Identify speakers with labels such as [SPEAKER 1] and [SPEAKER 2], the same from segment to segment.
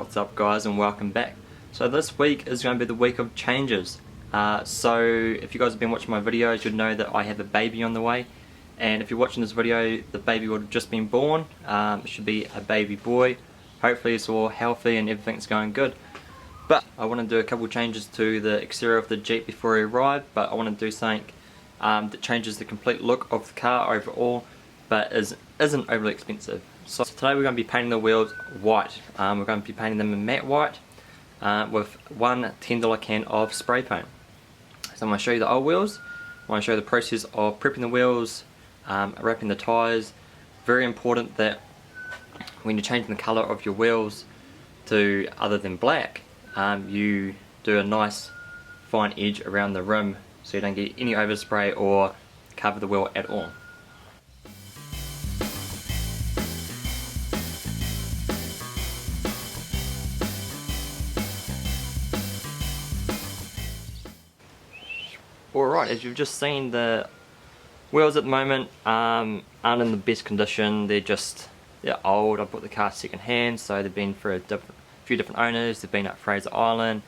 [SPEAKER 1] What's up guys, and welcome back. So this week is going to be the week of changes. So if you guys have been watching my videos, you'd know that I have a baby on the way, and if you're watching this video, the baby would have just been born. It should be a baby boy. Hopefully it's all healthy and everything's going good. But I want to do a couple changes to the exterior of the Jeep before I arrive, but I want to do something that changes the complete look of the car overall, but isn't overly expensive. So today we're going to be painting the wheels white. We're going to be painting them in matte white with one $10 can of spray paint. So I'm going to show you the old wheels. I want to show you the process of prepping the wheels, wrapping the tyres. Very important that when you're changing the colour of your wheels to other than black, you do a nice fine edge around the rim so you don't get any overspray or cover the wheel at all. Alright, as you've just seen, the wheels at the moment aren't in the best condition. They're old. I bought the car second hand, so they've been for a few different owners. They've been up Fraser Island,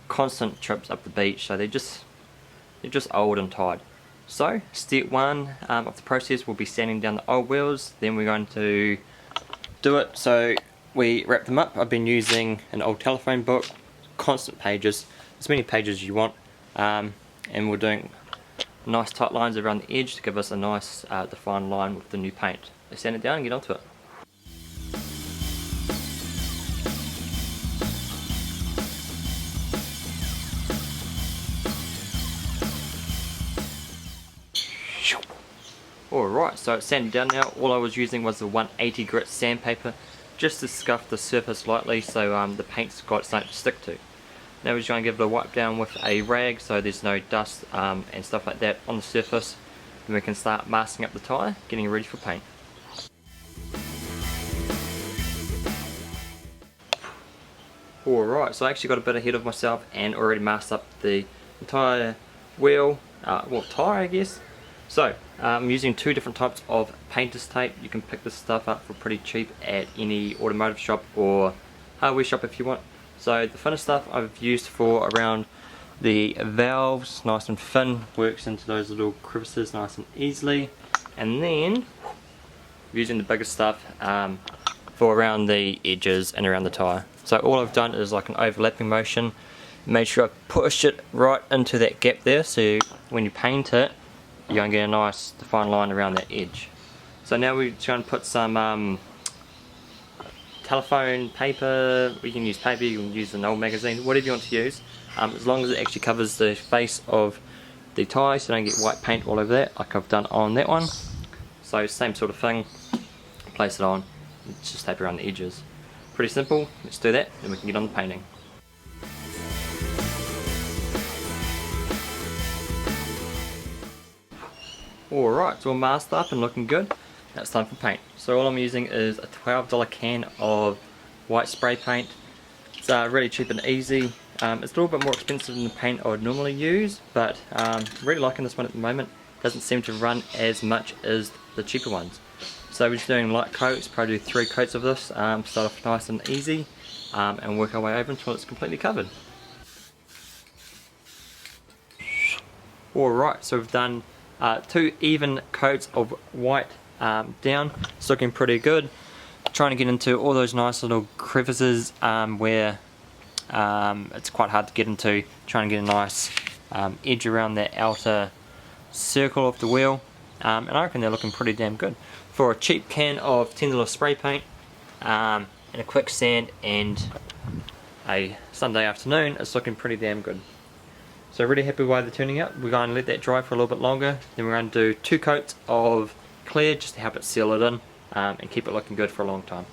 [SPEAKER 1] constant trips up the beach, so they're just old and tired. So step one of the process will be sanding down the old wheels. Then we're going to do it so we wrap them up. I've been using an old telephone book, constant pages, as many pages as you want, and we're doing nice tight lines around the edge to give us a nice defined line with the new paint. Let's sand it down and get onto it. Alright, so it's sanded down now. All I was using was the 180 grit sandpaper just to scuff the surface lightly so the paint's got something to stick to. Now we're just going to give it a wipe down with a rag so there's no dust and stuff like that on the surface. Then we can start masking up the tyre, getting ready for paint. Alright, so I actually got a bit ahead of myself and already masked up the entire wheel, tyre I guess. So I'm using two different types of painter's tape. You can pick this stuff up for pretty cheap at any automotive shop or hardware shop if you want. So the thinner stuff I've used for around the valves, nice and thin, works into those little crevices nice and easily. And then using the bigger stuff for around the edges and around the tyre. So all I've done is like an overlapping motion. Made sure I push it right into that gap there, so when you paint it, you're going to get a nice defined line around that edge. So now we're just going to put some telephone paper. We can use paper, you can use an old magazine, whatever you want to use, as long as it actually covers the face of the tyre so you don't get white paint all over that like I've done on that one. So same sort of thing, place it on, just tape around the edges. Pretty simple. Let's do that and we can get on the painting. Alright, it's all masked up and looking good. Now it's time for paint. So all I'm using is a $12 can of white spray paint. It's really cheap and easy. It's a little bit more expensive than the paint I would normally use, but really liking this one at the moment. Doesn't seem to run as much as the cheaper ones. So we're just doing light coats, probably do 3 coats of this. Start off nice and easy and work our way over until it's completely covered. Alright, so we've done 2 even coats of white down. It's looking pretty good. Trying to get into all those nice little crevices where it's quite hard to get into. Trying to get a nice edge around that outer circle of the wheel, and I reckon they're looking pretty damn good. For a cheap can of $10 spray paint and a quick sand and a Sunday afternoon, it's looking pretty damn good. So really happy with the way they're turning out. We're going to let that dry for a little bit longer. Then we're going to do 2 coats of clear just to help it seal it in and keep it looking good for a long time.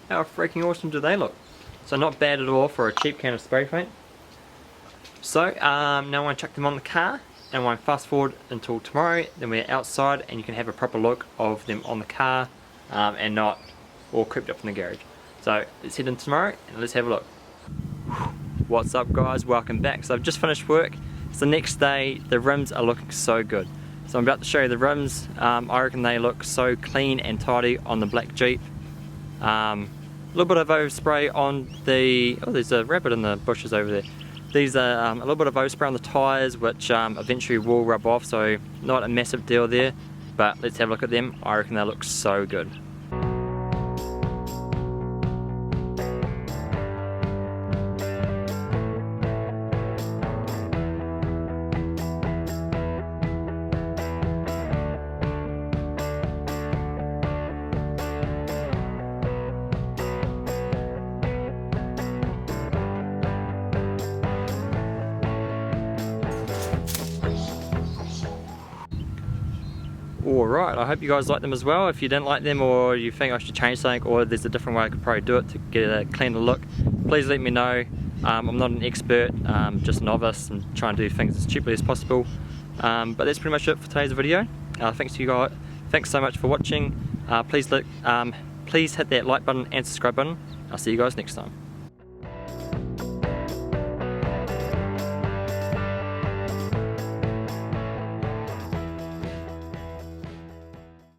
[SPEAKER 1] How freaking awesome do they look? So not bad at all for a cheap can of spray paint. So now I want to chuck them on the car. And when I fast forward until tomorrow, then we're outside and you can have a proper look of them on the car and not all creeped up in the garage. So let's head in tomorrow and let's have a look. What's up guys, welcome back. So I've just finished work. It's the next day, the rims are looking so good. So I'm about to show you the rims. I reckon they look so clean and tidy on the black Jeep. A little bit of overspray on the, oh there's a rabbit in the bushes over there. These are a little bit of overspray on the tyres which eventually will rub off, so not a massive deal there. But let's have a look at them. I reckon they look so good. Alright, I hope you guys like them as well. If you didn't like them or you think I should change something or there's a different way I could probably do it to get a cleaner look, please let me know. I'm not an expert, just a novice and trying to do things as cheaply as possible. But that's pretty much it for today's video. Thanks to you guys. Thanks so much for watching. Please hit that like button and subscribe button. I'll see you guys next time.